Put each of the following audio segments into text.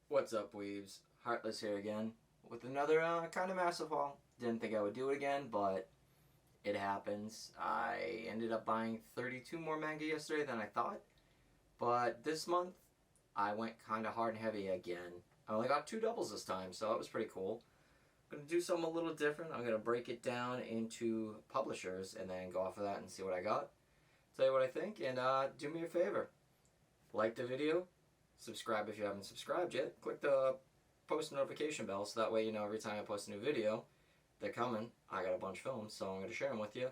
What's up, weebs? Heartless here again with another kind of massive haul. Didn't think I would do it again, but it happens. I ended up buying 32 more manga yesterday than I thought, but this month I went kind of hard and heavy again. I only got 2 doubles this time, so that was pretty cool. I'm going to do something a little different. I'm going to break it down into publishers and then go off of that and see what I got. Tell you what I think, and do me a favor. Like the video. Subscribe if you haven't subscribed yet. Click the post notification bell so that way you know every time I post a new video. They're coming. I got a bunch filmed, so I'm going to share them with you.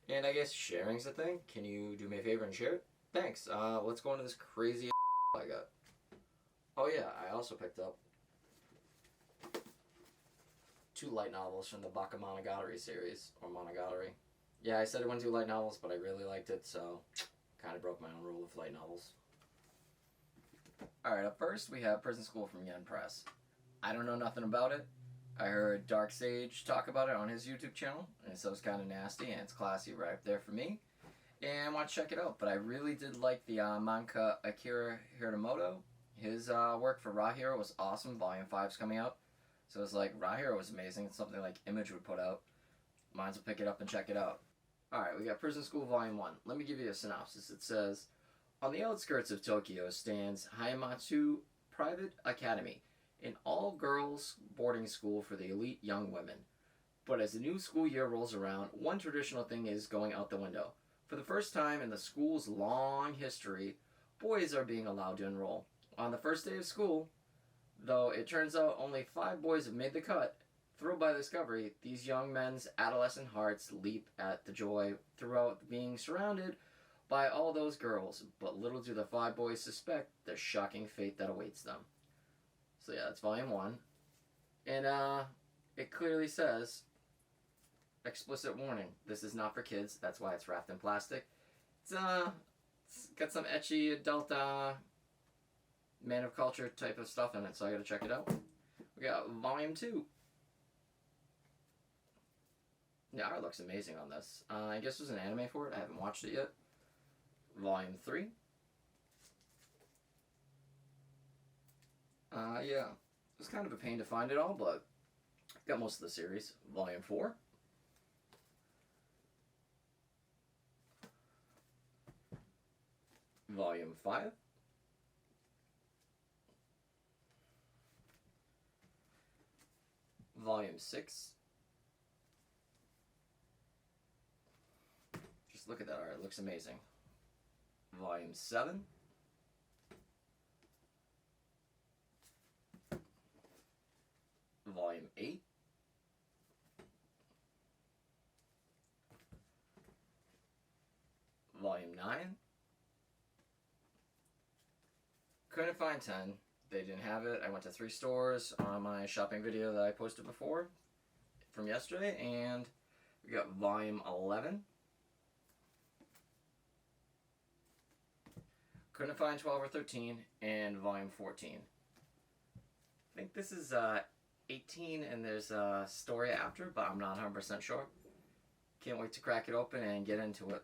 And I guess sharing's a thing. Can you do me a favor and share it? Thanks. Let's go into this crazy I got. Oh yeah, I also picked up 2 light novels from the Bakemonogatari series, or Monogatari. Yeah, I said I wouldn't do light novels, but I really liked it, so kind of broke my own rule of light novels. Alright, up first we have Prison School from Yen Press. I don't know nothing about it. I heard Dark Sage talk about it on his YouTube channel, and so it's kind of nasty and it's classy right there for me. And I want to check it out, but I really did like the manga Akira Hiramoto. His work for ReZero was awesome. Volume 5's coming out. So it's like, ReZero was amazing. It's something like Image would put out. Might as well pick it up and check it out. Alright, we got Prison School Volume 1. Let me give you a synopsis. It says, on the outskirts of Tokyo stands Hayamatsu Private Academy, an all-girls boarding school for the elite young women. But as the new school year rolls around, one traditional thing is going out the window. For the first time in the school's long history, boys are being allowed to enroll. On the first day of school, though it turns out only 5 boys have made the cut, thrilled by the discovery, these young men's adolescent hearts leap at the joy throughout being surrounded by all those girls, but little do the 5 boys suspect the shocking fate that awaits them. So yeah, that's Volume 1. And it clearly says, explicit warning, this is not for kids, that's why it's wrapped in plastic. It's got some ecchi adult man of culture type of stuff in it, so I gotta check it out. We got Volume 2. Yeah, art looks amazing on this. I guess there's an anime for it, I haven't watched it yet. Volume 3. Yeah. It was kind of a pain to find it all, but I got most of the series. Volume 4. Volume 5. Volume 6. Just look at that art, it looks amazing. Volume 7. Volume 8. Volume 9. Couldn't find 10. They didn't have it. I went to 3 stores on my shopping video that I posted before from yesterday, and we got Volume 11. Couldn't find 12 or 13, and Volume 14. I think this is 18, and there's a story after, but I'm not 100% sure. Can't wait to crack it open and get into it.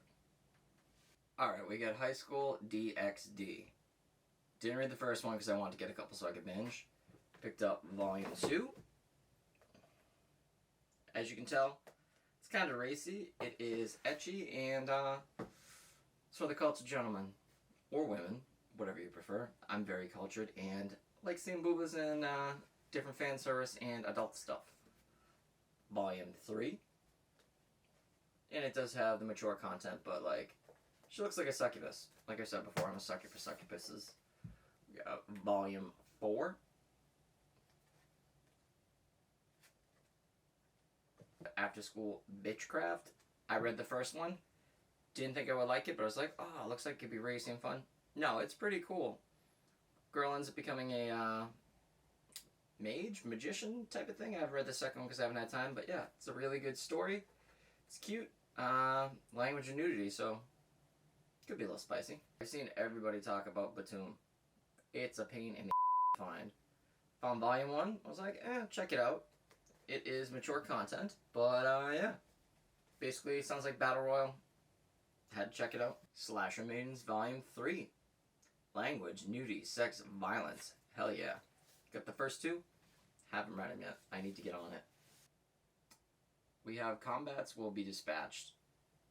Alright, we got High School DxD. Didn't read the first one because I wanted to get a couple so I could binge. Picked up Volume 2. As you can tell, it's kind of racy. It is ecchi, and it's for the cultured gentlemen. Or women, whatever you prefer. I'm very cultured and like seeing boobas and different fan service and adult stuff. Volume 3. And it does have the mature content, but like, she looks like a succubus. Like I said before, I'm a sucker for succubuses. We got Volume 4. After School Bitchcraft. I read the first one. Didn't think I would like it, but I was like, oh, it looks like it could be racy and fun. No, it's pretty cool. Girl ends up becoming a magician type of thing. I've read the second one because I haven't had time, but yeah, it's a really good story. It's cute. Language and nudity, so could be a little spicy. I've seen everybody talk about Batum. It's a pain in the find. Found Volume 1. I was like, check it out. It is mature content, but yeah. Basically, it sounds like Battle Royale. Had to check it out. Slasher Maidens Volume 3. Language, nudity, sex, violence. Hell yeah. Got the first two. Haven't read them yet. I need to get on it. We have Combats Will Be Dispatched.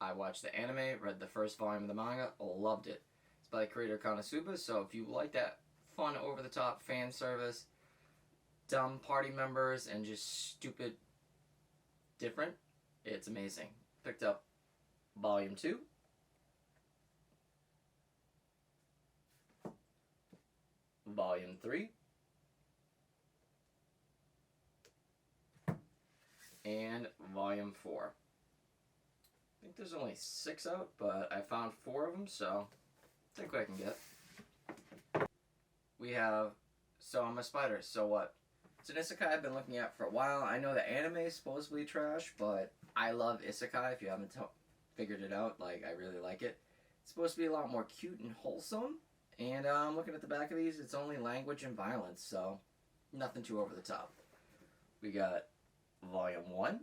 I watched the anime, read the first volume of the manga, loved it. It's by creator Konosuba, so if you like that fun, over-the-top fan service, dumb party members, and just stupid different, it's amazing. Picked up volume 2. Volume 3. And volume 4. I think there's only 6 out, but I found 4 of them, so I think what I can get. We have So I'm a Spider, So What? It's an isekai I've been looking at for a while. I know the anime is supposedly trash, but I love isekai. If you haven't figured it out, like, I really like it. It's supposed to be a lot more cute and wholesome, and I'm looking at the back of these. It's only language and violence, so nothing too over the top. We got Volume 1,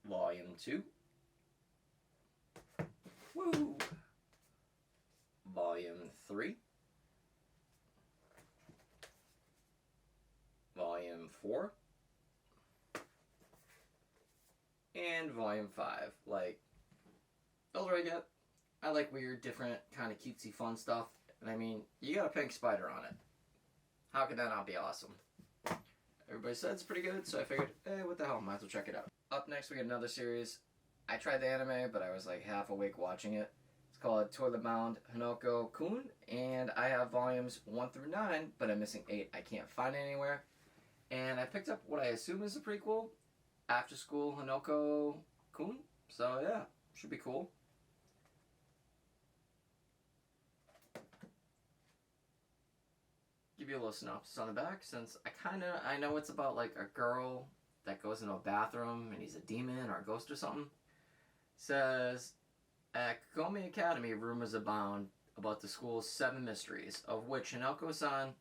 Volume 2, woo! Volume 3, Volume 4, and Volume 5. Like, those are what I get. I like weird, different, kind of cutesy fun stuff. And I mean, you got a pink spider on it. How could that not be awesome? Everybody said it's pretty good, so I figured, hey, what the hell, might as well check it out. Up next, we get another series. I tried the anime, but I was like half awake watching it. It's called Toilet Bound Hanoko-kun, and I have volumes 1 through 9, but I'm missing 8. I can't find it anywhere. And I picked up what I assume is a prequel, After School Hanoko-kun. So yeah, should be cool. Give you a little synopsis on the back, since I know it's about like a girl that goes into a bathroom and he's a demon or a ghost or something. It says, at Kakomi Academy, rumors abound about the school's 7 mysteries, of which Hanako-san is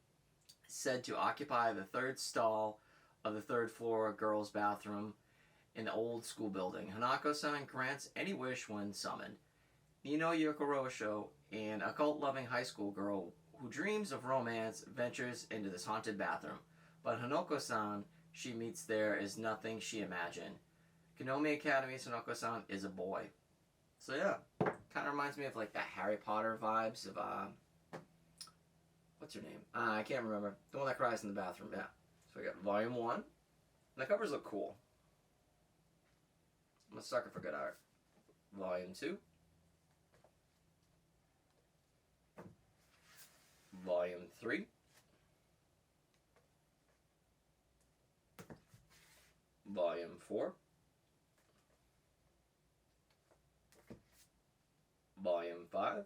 said to occupy the 3rd stall of the 3rd floor girls' bathroom in the old school building. Hanako-san grants any wish when summoned. Nino Yokorosho, an occult-loving high school girl who dreams of romance, ventures into this haunted bathroom. But Hanako-san she meets there is nothing she imagined. Kakomi Academy's Hanako-san is a boy. So yeah, kind of reminds me of like that Harry Potter vibes of, what's her name? I can't remember. The one that cries in the bathroom, yeah. So we got volume 1. And the covers look cool. I'm a sucker for good art. Volume 2. Volume 3. Volume 4. Volume 5.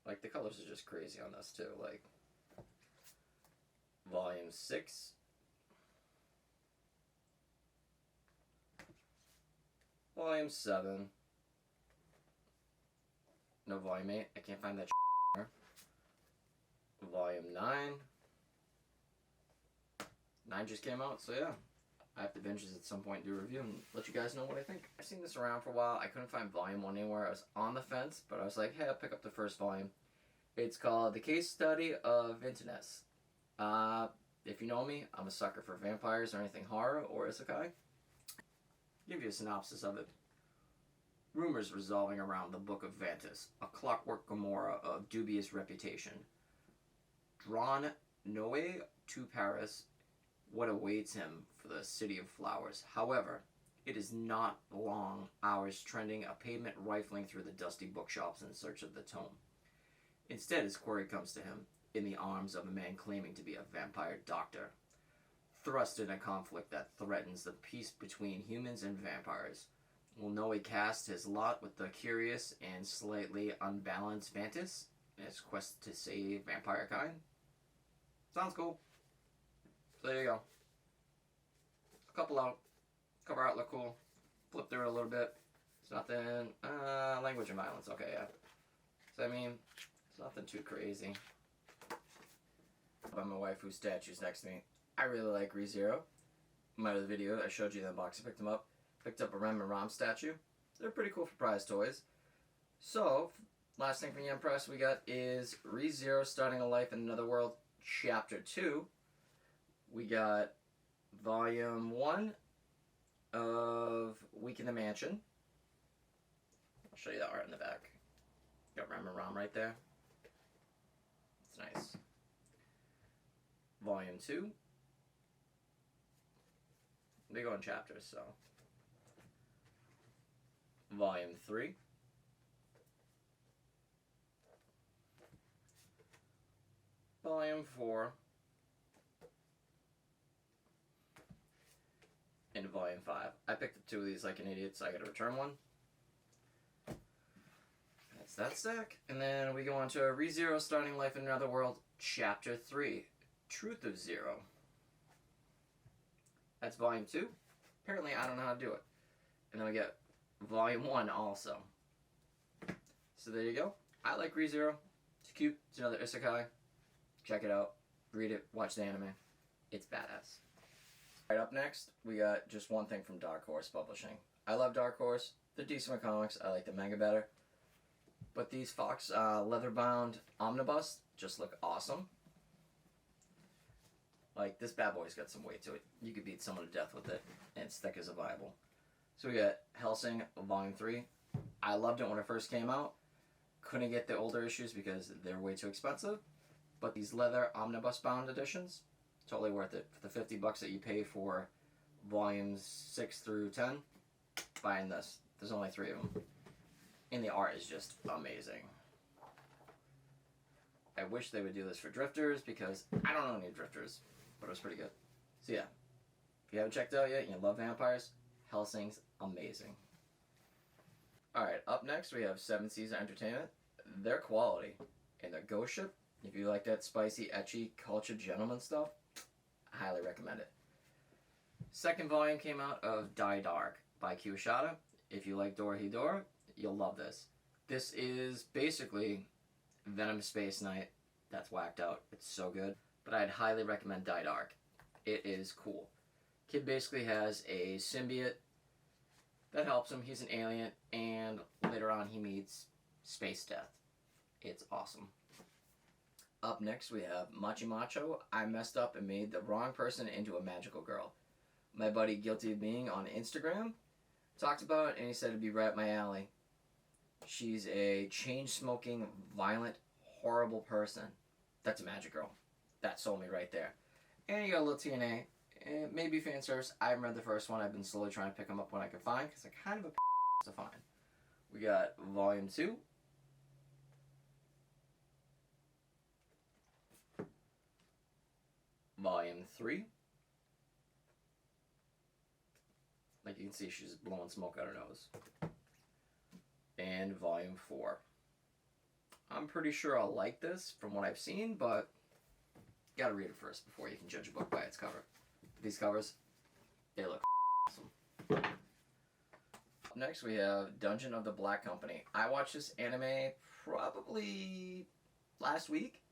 Like, the colors are just crazy on this, too. Like, Volume 6. Volume 7. No, Volume 8. I can't find that there. Volume 9. 9 just came out, so yeah. I have to binge this at some point, do a review, and let you guys know what I think. I've seen this around for a while. I couldn't find volume 1 anywhere. I was on the fence, but I was like, hey, I'll pick up the first volume. It's called The Case Study of Intiness. If you know me, I'm a sucker for vampires or anything horror or isekai. Give you a synopsis of it. Rumors revolving around the Book of Ventus, a clockwork Gomorrah of dubious reputation. Drawn Noe to Paris, what awaits him for the City of Flowers. However, it is not long hours trending a pavement rifling through the dusty bookshops in search of the tome. Instead, his quarry comes to him in the arms of a man claiming to be a vampire doctor. Thrust in a conflict that threatens the peace between humans and vampires, will Noe cast his lot with the curious and slightly unbalanced Ventus in his quest to save vampire kind? Sounds cool. So there you go. A couple out. Cover art look cool. Flip through it a little bit. It's nothing. Language and violence. Okay, yeah. So I mean, it's nothing too crazy. By my waifu statues next to me. I really like ReZero. In my other video, I showed you the box. I picked them up. Picked up a Rem and Rom statue. They're pretty cool for prize toys. So, Last thing from Yen Press we got is ReZero Starting a Life in Another World, Chapter 2. We got Volume 1 of Week in the Mansion. I'll show you the art in the back. Got Ram right there. It's nice. Volume 2. They go in chapters, so. Volume 3. Volume 4. And Volume 5. I picked up 2 of these like an idiot, so I gotta return one. That's that stack. And then we go on to ReZero Starting Life in Another World, Chapter 3. Truth of Zero. That's Volume 2. Apparently I don't know how to do it. And then we get Volume 1 also. So there you go. I like ReZero. It's cute. It's another isekai. Check it out. Read it. Watch the anime. It's badass. Alright, up next, we got just one thing from Dark Horse Publishing. I love Dark Horse. They're decent with comics. I like the manga better. But these Fox leather-bound omnibus just look awesome. Like, this bad boy's got some weight to it. You could beat someone to death with it, and it's thick as a Bible. So we got Hellsing Volume 3. I loved it when it first came out. Couldn't get the older issues because they're way too expensive. But these leather omnibus-bound editions, totally worth it. For the $50 that you pay for volumes 6 through 10, buying this. There's only 3 of them. And the art is just amazing. I wish they would do this for drifters because I don't know any drifters, but it was pretty good. So yeah, if you haven't checked it out yet and you love vampires, Hellsing's amazing. Alright, up next we have 7 Seas Entertainment. They're quality. And their Ghost Ship, if you like that spicy, ecchi, cultured gentleman stuff, I highly recommend it. Second volume came out of Die Dark by Kyoshida. If you like Dorohedoro, you'll love this. This is basically Venom Space Knight that's whacked out. It's so good. But I'd highly recommend Die Dark. It is cool. Kid basically has a symbiote that helps him. He's an alien, and later on he meets Space Death. It's awesome. Up next we have Macho Macho. I messed up and made the wrong person into a magical girl. My buddy Guilty of Being on Instagram talked about it, and he said it'd be right up my alley. She's a chain-smoking, violent, horrible person. That's a magic girl. That sold me right there. And you got a little TNA. Maybe fan service. I haven't read the first one. I've been slowly trying to pick them up when I can find, because they're kind of a to find. We got Volume 2. Volume 3. Like you can see, she's blowing smoke out her nose. And Volume 4. I'm pretty sure I'll like this from what I've seen, but you gotta read it first before you can judge a book by its cover. These covers, they look awesome. Up next we have Dungeon of the Black Company. I watched this anime probably last week,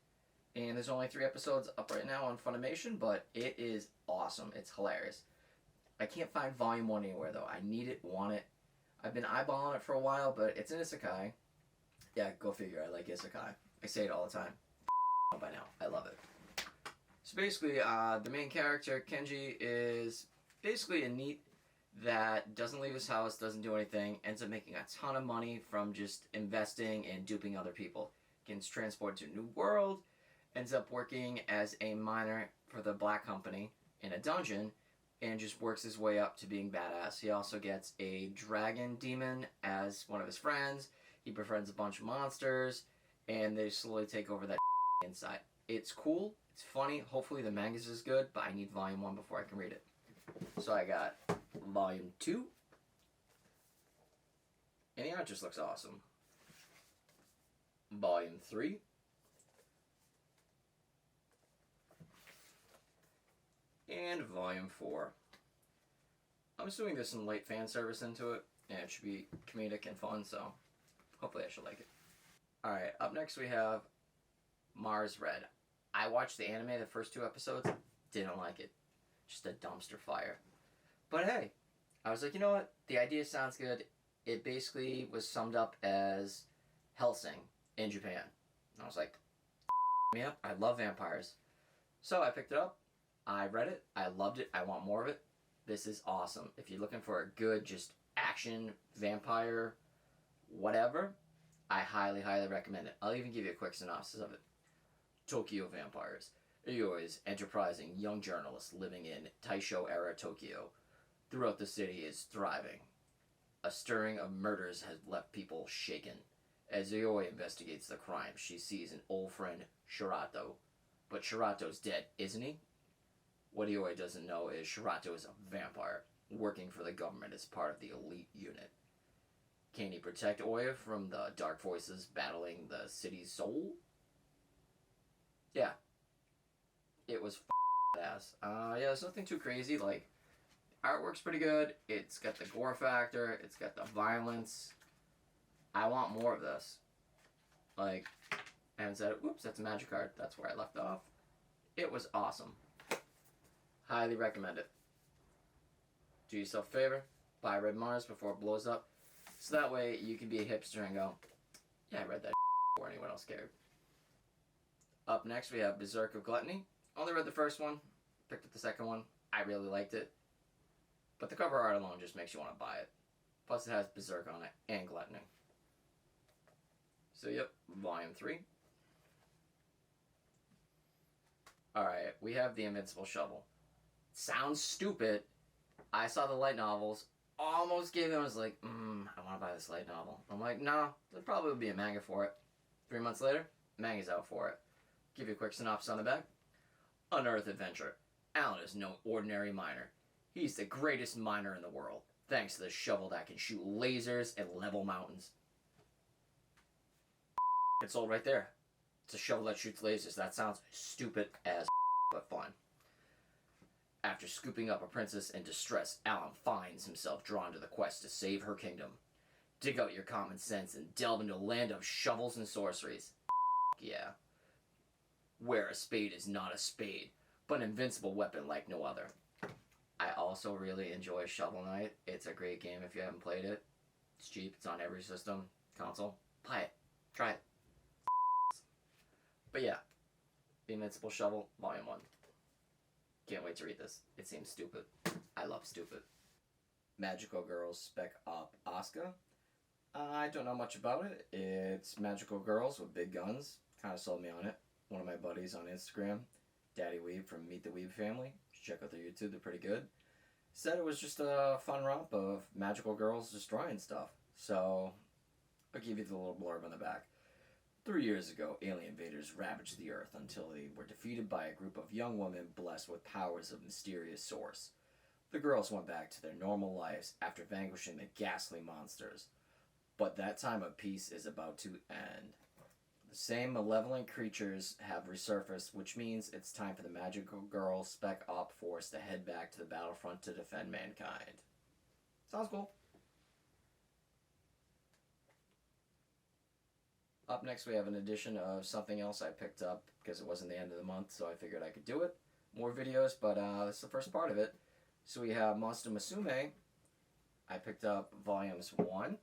and there's only 3 episodes up right now on Funimation, but it is awesome. It's hilarious. I can't find Volume 1 anywhere though. I need it, want it. I've been eyeballing it for a while, but it's an isekai. Yeah, go figure. I like isekai. I say it all the time. By now. I love it. So basically, the main character, Kenji, is basically a NEET that doesn't leave his house, doesn't do anything, ends up making a ton of money from just investing and duping other people. Gets transported to a new world, ends up working as a miner for the Black Company in a dungeon, and just works his way up to being badass. He also gets a dragon demon as one of his friends. He befriends a bunch of monsters, and they slowly take over that inside. It's cool. It's funny. Hopefully the manga's is good, but I need Volume 1 before I can read it. So I got Volume 2. And the art just looks awesome. Volume 3. And Volume 4. I'm assuming there's some light fan service into it, and it should be comedic and fun, so hopefully I should like it. Alright, up next we have Mars Red. I watched the anime, the first 2 episodes, didn't like it. Just a dumpster fire. But hey, I was like, you know what? The idea sounds good. It basically was summed up as Hellsing, in Japan. And I was like, me up, I love vampires. So I picked it up, I read it, I loved it, I want more of it. This is awesome. If you're looking for a good, just action, vampire, whatever, I highly, highly recommend it. I'll even give you a quick synopsis of it. Tokyo vampires. Ryui's enterprising young journalist living in Taisho-era Tokyo. Throughout the city is thriving. A stirring of murders has left people shaken. As Ryui investigates the crime, she sees an old friend, Shirato. But Shirato's dead, isn't he? What Ryui doesn't know is Shirato is a vampire, working for the government as part of the elite unit. Can he protect Oya from the dark forces battling the city's soul? Yeah. It was ass. Yeah, there's nothing too crazy. Like, artwork's pretty good. It's got the gore factor. It's got the violence. I want more of this. Like, I haven't said it. Whoops, that's a magic card. That's where I left off. It was awesome. Highly recommend it. Do yourself a favor. Buy Red Mars before it blows up. So that way you can be a hipster and go, yeah, I read that before anyone else cared. Up next we have Berserk of Gluttony. Only read the first one. Picked up the second one. I really liked it. But the cover art alone just makes you want to buy it. Plus it has Berserk on it and Gluttony. So yep, volume 3. Alright, we have The Invincible Shovel. Sounds stupid. I saw the light novels. Almost gave it. I was like, I want to buy this light novel. I'm like, no, there probably will be a manga for it. 3 months later, manga's out for it. Give you a quick synopsis on the back. Unearth adventure. Alan is no ordinary miner. He's the greatest miner in the world, thanks to the shovel that can shoot lasers and level mountains. It's sold right there. It's a shovel that shoots lasers. That sounds stupid as but fun. After scooping up a princess in distress, Alan finds himself drawn to the quest to save her kingdom. Dig out your common sense and delve into a land of shovels and sorceries. Yeah. Where a spade is not a spade, but an invincible weapon like no other. I also really enjoy Shovel Knight. It's a great game if you haven't played it. It's cheap. It's on every system, console. Buy it. Try it. But yeah, The Invincible Shovel, Volume 1. Can't wait to read this. It seems stupid. I love stupid. Magical Girls Specup Asuka. I don't know much about it. It's magical girls with big guns. Kind of sold me on it. One of my buddies on Instagram, Daddy Weeb from Meet the Weeb family. Check out their YouTube, they're pretty good. Said it was just a fun romp of magical girls destroying stuff. So, I'll give you the little blurb on the back. 3 years ago, alien invaders ravaged the Earth until they were defeated by a group of young women blessed with powers of mysterious source. The girls went back to their normal lives after vanquishing the ghastly monsters. But that time of peace is about to end. The same malevolent creatures have resurfaced, which means it's time for the magical girl Specup force to head back to the battlefront to defend mankind. Sounds cool. Up next we have an edition of something else I picked up because it wasn't the end of the month, so I figured I could do it. More videos, but this is the first part of it. So we have Monster Musume. I picked up volumes 1.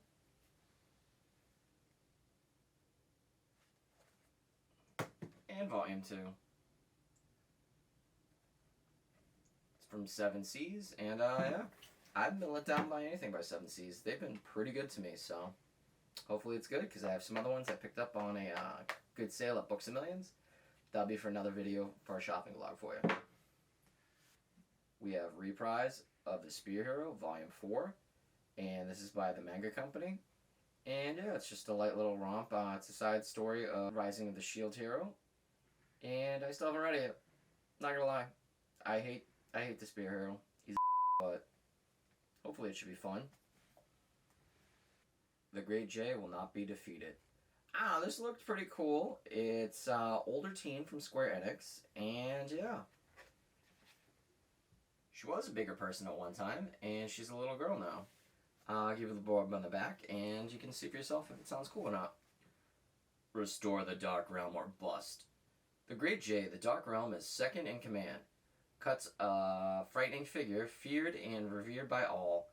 And volume 2. It's from 7 Seas, and yeah, I haven't been let down by anything by 7 Seas. They've been pretty good to me, so hopefully it's good, because I have some other ones I picked up on a good sale at Books A Millions. That'll be for another video for a shopping vlog for you. We have Reprise of the Spear Hero, Volume 4, and this is by the Manga Company. And yeah, it's just a light little romp. It's a side story of Rising of the Shield Hero. And I still haven't read it yet. Not gonna lie. I hate the Spear Hero. He's a but hopefully it should be fun. The Great J will not be defeated. This looked pretty cool. It's older teen from Square Enix, and yeah. She was a bigger person at one time, and she's a little girl now. I'll give you the board on the back, and you can see for yourself if it sounds cool or not. Restore the Dark Realm or bust. The Great J, the Dark Realm, is second in command. Cuts a frightening figure, feared and revered by all.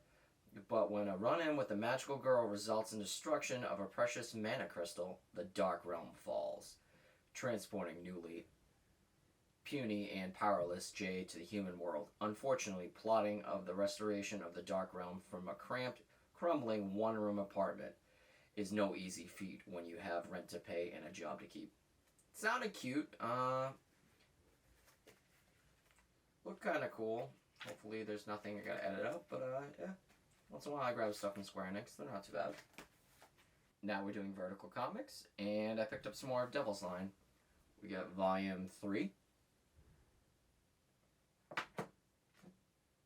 But when a run-in with the magical girl results in destruction of a precious mana crystal, the Dark Realm falls, transporting newly puny and powerless Jade to the human world. Unfortunately, plotting of the restoration of the Dark Realm from a cramped, crumbling one-room apartment is no easy feat when you have rent to pay and a job to keep. It sounded cute. Looked kind of cool. Hopefully there's nothing I gotta edit out, but yeah. Once in a while I grab stuff from Square Enix. They're not too bad. Now we're doing Vertical Comics, and I picked up some more of Devil's Line. We got Volume 3.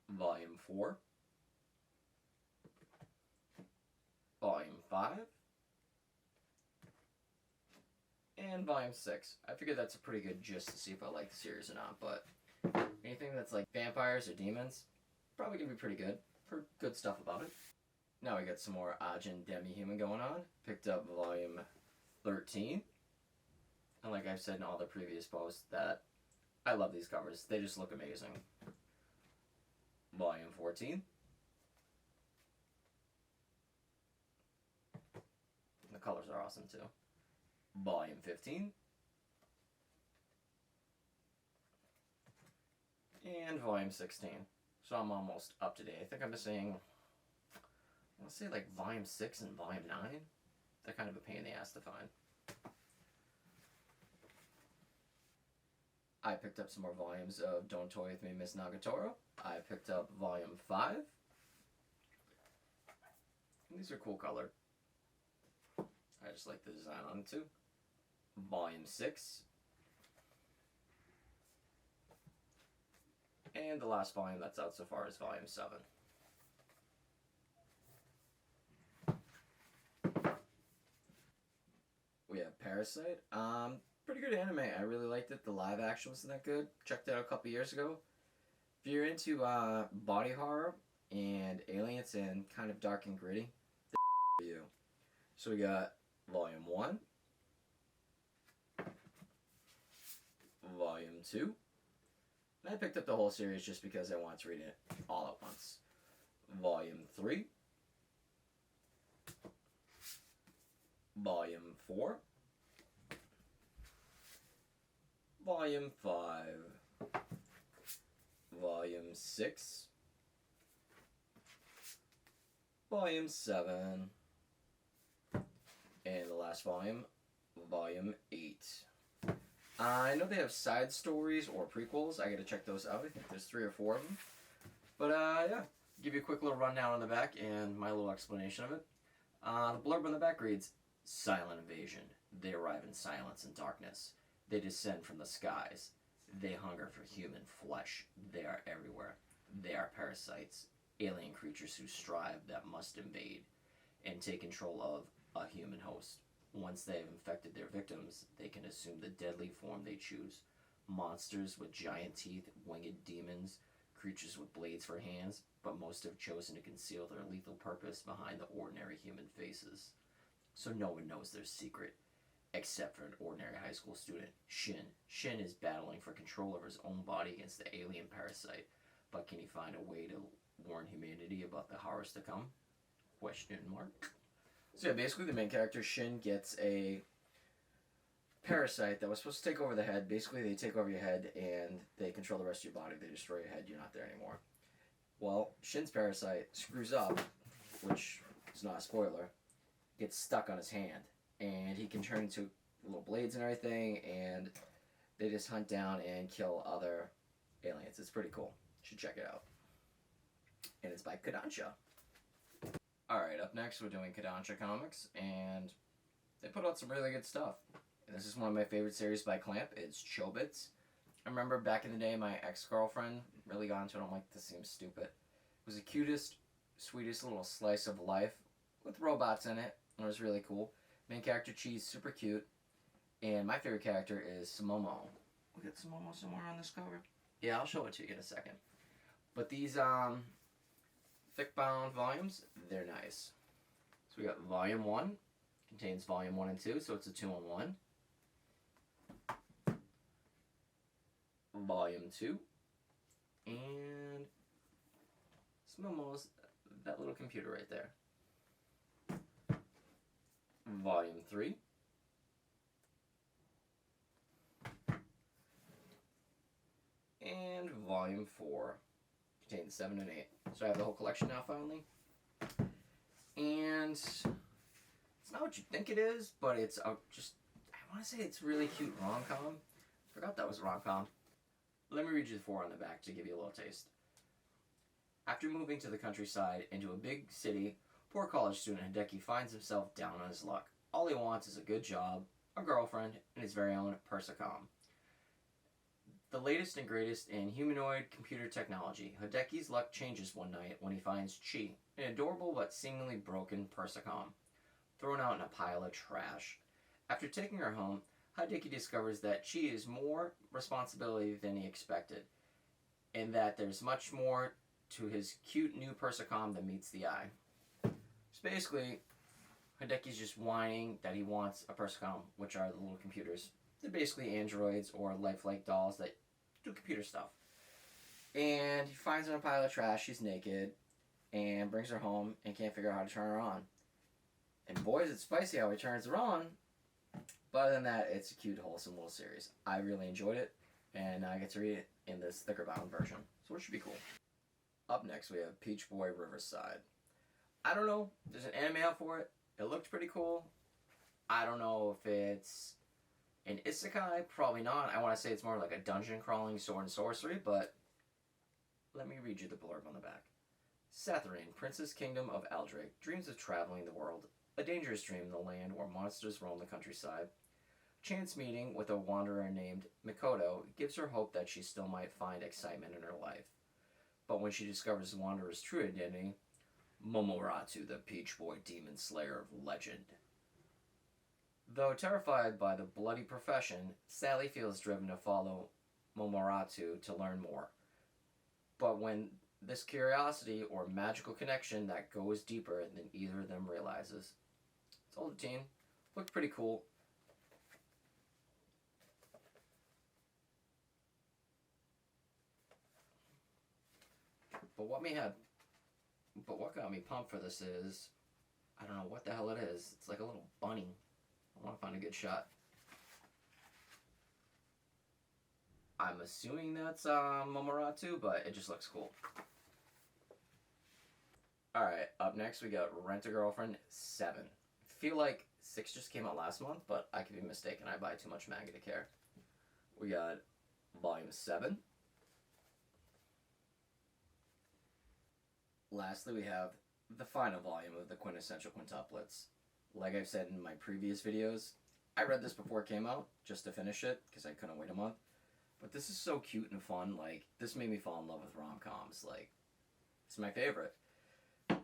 Volume 4. Volume 5. And Volume 6. I figured that's a pretty good gist to see if I like the series or not, but anything that's like vampires or demons, probably gonna be pretty good. Heard good stuff about it. Now we got some more Ojin Demi Human going on. Picked up Volume 13. And like I've said in all the previous posts, that I love these covers. They just look amazing. Volume 14. The colors are awesome too. Volume 15. And Volume 16. So I'm almost up to date. I think I'm missing, let's say like Volume 6 and Volume 9. They're kind of a pain in the ass to find. I picked up some more volumes of Don't Toy With Me, Miss Nagatoro. I picked up Volume 5. And these are cool colored. I just like the design on it too. Volume 6. And the last volume that's out so far is Volume 7. We have Parasite. Pretty good anime. I really liked it. The live action wasn't that good. Checked it out a couple years ago. If you're into body horror and aliens and kind of dark and gritty, this for you. So we got Volume 1. Volume 2. And I picked up the whole series just because I wanted to read it all at once. Volume 3. Volume 4. Volume 5. Volume 6. Volume 7. And the last volume, Volume 8. I know they have side stories or prequels. I gotta check those out. I think there's 3 or 4 of them. But yeah, give you a quick little rundown on the back and my little explanation of it. The blurb on the back reads, Silent invasion. They arrive in silence and darkness. They descend from the skies. They hunger for human flesh. They are everywhere. They are parasites, alien creatures who strive that must invade and take control of a human host. Once they have infected their victims, they can assume the deadly form they choose. Monsters with giant teeth, winged demons, creatures with blades for hands, but most have chosen to conceal their lethal purpose behind the ordinary human faces. So no one knows their secret, except for an ordinary high school student, Shin. Shin is battling for control of his own body against the alien parasite, but can he find a way to warn humanity about the horrors to come? Question mark. So yeah, basically the main character, Shin, gets a parasite that was supposed to take over the head. Basically they take over your head and they control the rest of your body. They destroy your head, you're not there anymore. Well, Shin's parasite screws up, which is not a spoiler, gets stuck on his hand. And he can turn into little blades and everything, and they just hunt down and kill other aliens. It's pretty cool. You should check it out. And it's by Kadancha. Alright, up next we're doing Kadancha Comics, and they put out some really good stuff. And this is one of my favorite series by Clamp. It's Chobits. I remember back in the day my ex-girlfriend really got into it. I'm like, this seems stupid. It was the cutest, sweetest little slice of life with robots in it. It was really cool. Main character, Cheese, super cute. And my favorite character is Sumomo. We got Sumomo somewhere on this cover? Yeah, I'll show it to you in a second. But these thick-bound volumes, they're nice. So we got Volume 1. Contains Volume 1 and 2, so it's a 2-in-1. Volume 2. And Sumomo's that little computer right there. Volume 3. And Volume 4. Contains 7 and 8. So I have the whole collection now finally. And it's not what you think it is, but it's just, I want to say it's really cute rom-com. Forgot that was rom-com. Let me read you the 4 on the back to give you a little taste. After moving to the countryside into a big city, poor college student Hideki finds himself down on his luck. All he wants is a good job, a girlfriend, and his very own Persicom. The latest and greatest in humanoid computer technology, Hideki's luck changes one night when he finds Chi, an adorable but seemingly broken Persicom, thrown out in a pile of trash. After taking her home, Hideki discovers that Chi is more responsibility than he expected, and that there's much more to his cute new Persicom than meets the eye. So basically, Hideki's just whining that he wants a Persicom, which are the little computers. They're basically androids or lifelike dolls that do computer stuff. And he finds her in a pile of trash, she's naked, and brings her home and can't figure out how to turn her on. And boy, is it spicy how he turns her on. But other than that, it's a cute, wholesome little series. I really enjoyed it, and I get to read it in this thicker bound version, so it should be cool. Up next, we have Peach Boy Riverside. I don't know, there's an anime out for it. It looked pretty cool. I don't know if it's an isekai, probably not. I want to say it's more like a dungeon crawling sword and sorcery, but let me read you the blurb on the back. Satharine, Princess Kingdom of Eldrake, dreams of traveling the world. A dangerous dream in the land where monsters roam the countryside. Chance meeting with a wanderer named Mikoto gives her hope that she still might find excitement in her life. But when she discovers the wanderer's true identity, Momoratu, the Peach Boy demon slayer of legend. Though terrified by the bloody profession, Sally feels driven to follow Momoratu to learn more. But when this curiosity or magical connection that goes deeper than either of them realizes. It's all the teen. Looked pretty cool. But what got me pumped for this is, I don't know what the hell it is. It's like a little bunny. I want to find a good shot. I'm assuming that's Momoratu, but it just looks cool. Alright, up next we got Rent-A-Girlfriend 7. I feel like 6 just came out last month, but I could be mistaken. I buy too much manga to care. We got Volume 7. Lastly, we have the final volume of the quintessential quintuplets. Like I've said in my previous videos, I read this before it came out, just to finish it, because I couldn't wait a month. But this is so cute and fun, like, this made me fall in love with rom-coms, like, it's my favorite.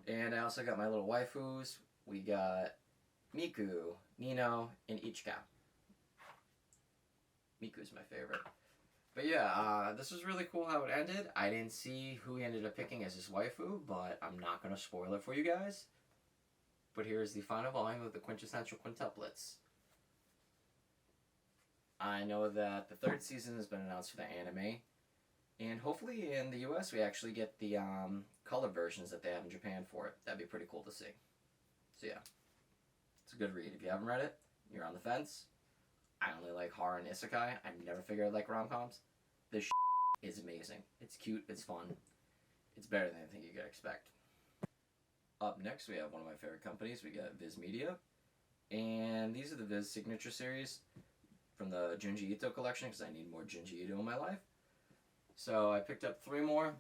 And I also got my little waifus. We got Miku, Nino, and Ichika. Miku's my favorite. But yeah, this was really cool how it ended. I didn't see who he ended up picking as his waifu, but I'm not going to spoil it for you guys. But here's the final volume of the quintessential quintuplets. I know that the 3rd season has been announced for the anime, and hopefully in the US we actually get the color versions that they have in Japan for it. That'd be pretty cool to see. So yeah, it's a good read. If you haven't read it, you're on the fence. I only like horror and isekai. I've never figured I'd like rom-coms. This is amazing. It's cute, it's fun. It's better than anything you could expect. Up next, we have one of my favorite companies. We got Viz Media. And these are the Viz signature series from the Junji Ito collection, because I need more Junji Ito in my life. So I picked up 3 more.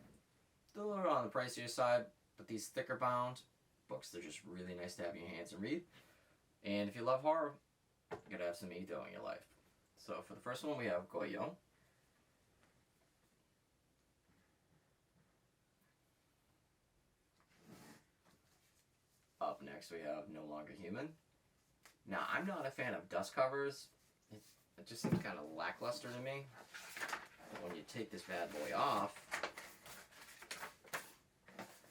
They're a little on the pricier side, but these thicker bound books, they're just really nice to have in your hands and read. And if you love horror, you gotta have some Ito in your life. So for the first one, we have Goyo. Up next, we have No Longer Human. Now, I'm not a fan of dust covers. It just seems kind of lackluster to me. But when you take this bad boy off,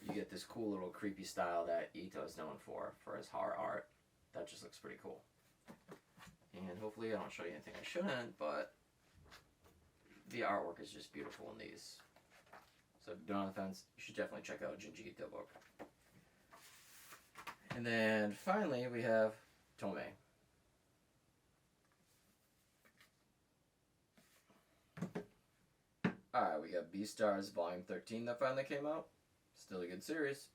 you get this cool little creepy style that Ito is known for his horror art. That just looks pretty cool. And hopefully I don't show you anything I shouldn't, but the artwork is just beautiful in these. So if you're on the fence, you should definitely check out a Junji Ito book. And then finally we have Tomei. Alright, we got Beastars Volume 13 that finally came out. Still a good series.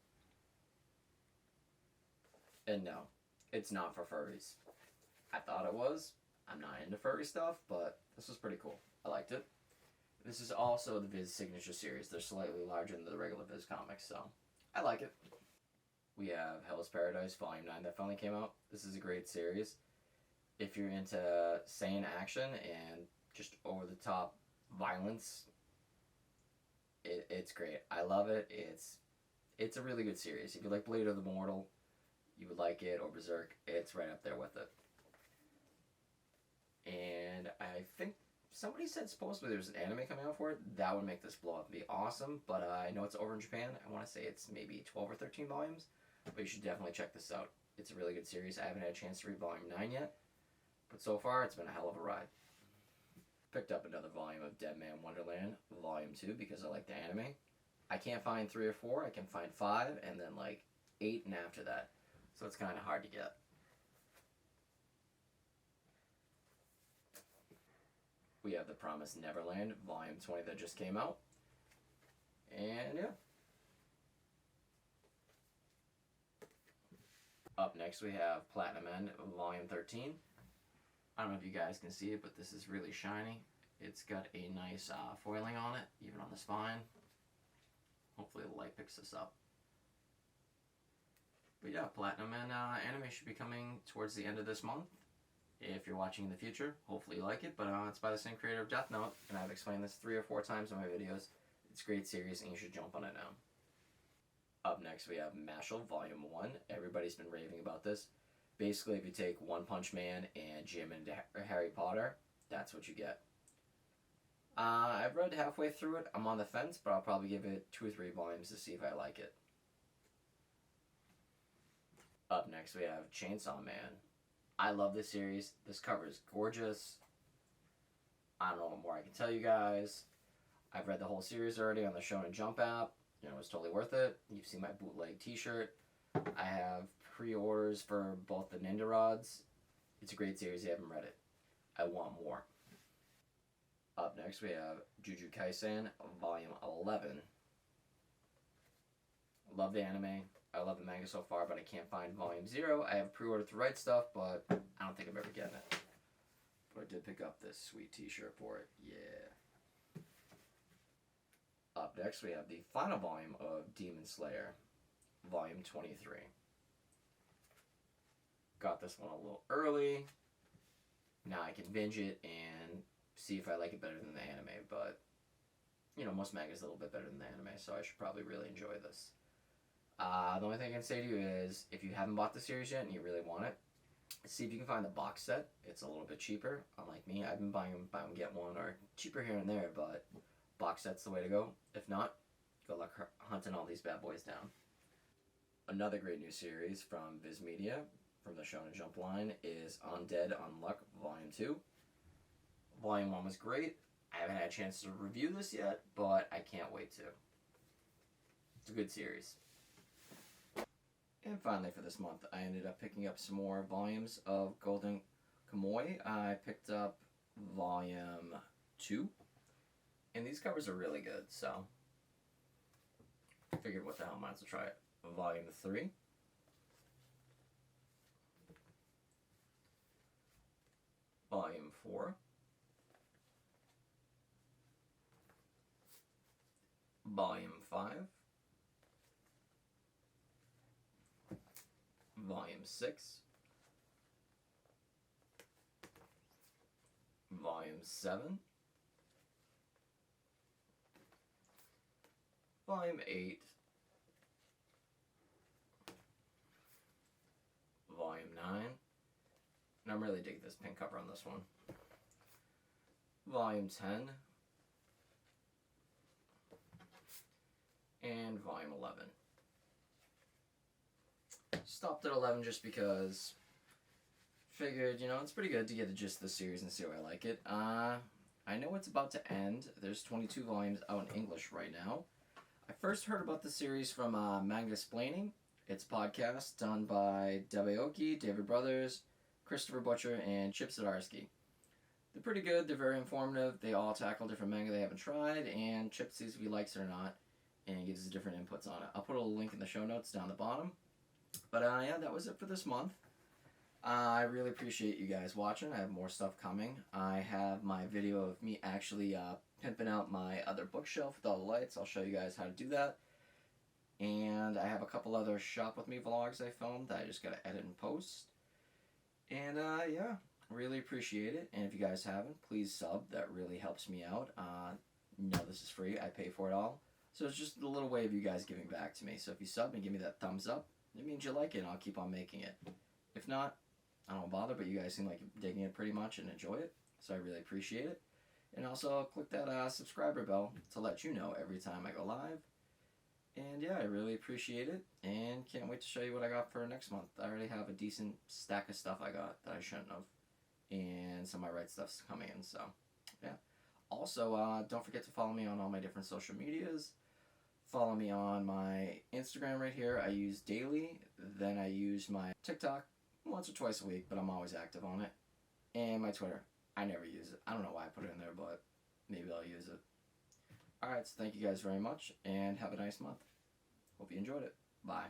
And no, it's not for furries. I thought it was. I'm not into furry stuff, but this was pretty cool. I liked it. This is also the Viz signature series. They're slightly larger than the regular Viz comics, so I like it. We have Hell's Paradise Volume 9 that finally came out. This is a great series. If you're into sane action and just over-the-top violence, it's great. I love it. It's a really good series. If you like Blade of the Mortal, you would like it, or Berserk, it's right up there with it. And I think somebody said supposedly there's an anime coming out for it. That would make this blow up and be awesome, but I know it's over in Japan. I want to say it's maybe 12 or 13 volumes, but you should definitely check this out. It's a really good series. I haven't had a chance to read Volume 9 yet, but so far it's been a hell of a ride. Picked up another volume of Dead Man Wonderland, Volume 2, because I like the anime. I can't find 3 or 4. I can find 5, and then like 8 and after that. So it's kind of hard to get. We have The Promised Neverland, Volume 20 that just came out. And yeah. Up next we have Platinum End, Volume 13. I don't know if you guys can see it, but this is really shiny. It's got a nice foiling on it, even on the spine. Hopefully the light picks this up. But yeah, Platinum End anime should be coming towards the end of this month. If you're watching in the future, hopefully you like it, but it's by the same creator of Death Note, and I've explained this 3 or 4 times in my videos. It's a great series, and you should jump on it now. Up next, we have Mashel, Volume 1. Everybody's been raving about this. Basically, if you take One Punch Man and jam into Harry Potter, that's what you get. I've read halfway through it. I'm on the fence, but I'll probably give it 2 or 3 volumes to see if I like it. Up next, we have Chainsaw Man. I love this series. This cover is gorgeous. I don't know what more I can tell you guys. I've read the whole series already on the Shonen Jump app. You know, it's totally worth it. You've seen my bootleg t-shirt. I have pre-orders for both the Ninja Rods. It's a great series. You haven't read it. I want more. Up next, we have Jujutsu Kaisen, Volume 11. Love the anime. I love the manga so far, but I can't find Volume 0. I have pre-ordered the right stuff, but I don't think I'm ever getting it. But I did pick up this sweet t-shirt for it. Yeah. Up next, we have the final volume of Demon Slayer, Volume 23. Got this one a little early. Now I can binge it and see if I like it better than the anime, but, you know, most manga is a little bit better than the anime, so I should probably really enjoy this. The only thing I can say to you is, if you haven't bought the series yet and you really want it, see if you can find the box set. It's a little bit cheaper. Unlike me, I've been buying them, buy one, get one, or cheaper here and there, but box set's the way to go. If not, good luck hunting all these bad boys down. Another great new series from Viz Media, from the Shonen Jump line, is Undead Unluck Volume 2. Volume 1 was great. I haven't had a chance to review this yet, but I can't wait to. It's a good series. And finally for this month, I ended up picking up some more volumes of Golden Kamuy. I picked up Volume 2. And these covers are really good, so I figured what the hell, might as well try it. Volume 3. Volume 4. Volume 5. Volume 6, Volume 7, Volume 8, Volume 9, and I'm really digging this pink cover on this one. Volume 10, and Volume 11. Stopped at 11 just because figured, you know, it's pretty good to get the gist of the series and see how I like it. I know it's about to end. There's 22 volumes out in English right now. I first heard about the series from Mangasplaining. It's a podcast done by Deb Aoki, David Brothers, Christopher Butcher, and Chip Zdarsky. They're pretty good, they're very informative, they all tackle different manga they haven't tried, and Chip sees if he likes it or not, and gives us different inputs on it. I'll put a link in the show notes down the bottom. But yeah, that was it for this month. I really appreciate you guys watching. I have more stuff coming. I have my video of me actually pimping out my other bookshelf with all the lights. I'll show you guys how to do that. And I have a couple other shop with me vlogs I filmed that I just gotta edit and post. And yeah, really appreciate it. And if you guys haven't, please sub. That really helps me out. No, this is free. I pay for it all. So it's just a little way of you guys giving back to me. So if you sub and give me that thumbs up, it means you like it and I'll keep on making it. If not, I don't bother, but you guys seem like you're digging it pretty much and enjoy it. So I really appreciate it. And also click that subscriber bell to let you know every time I go live. And yeah, I really appreciate it. And can't wait to show you what I got for next month. I already have a decent stack of stuff I got that I shouldn't have. And some of my right stuff's coming in, so yeah. Also, don't forget to follow me on all my different social medias. Follow me on my Instagram right here. I use daily. Then I use my TikTok once or twice a week, but I'm always active on it. And my Twitter. I never use it. I don't know why I put it in there, but maybe I'll use it. Alright, so thank you guys very much, and have a nice month. Hope you enjoyed it. Bye.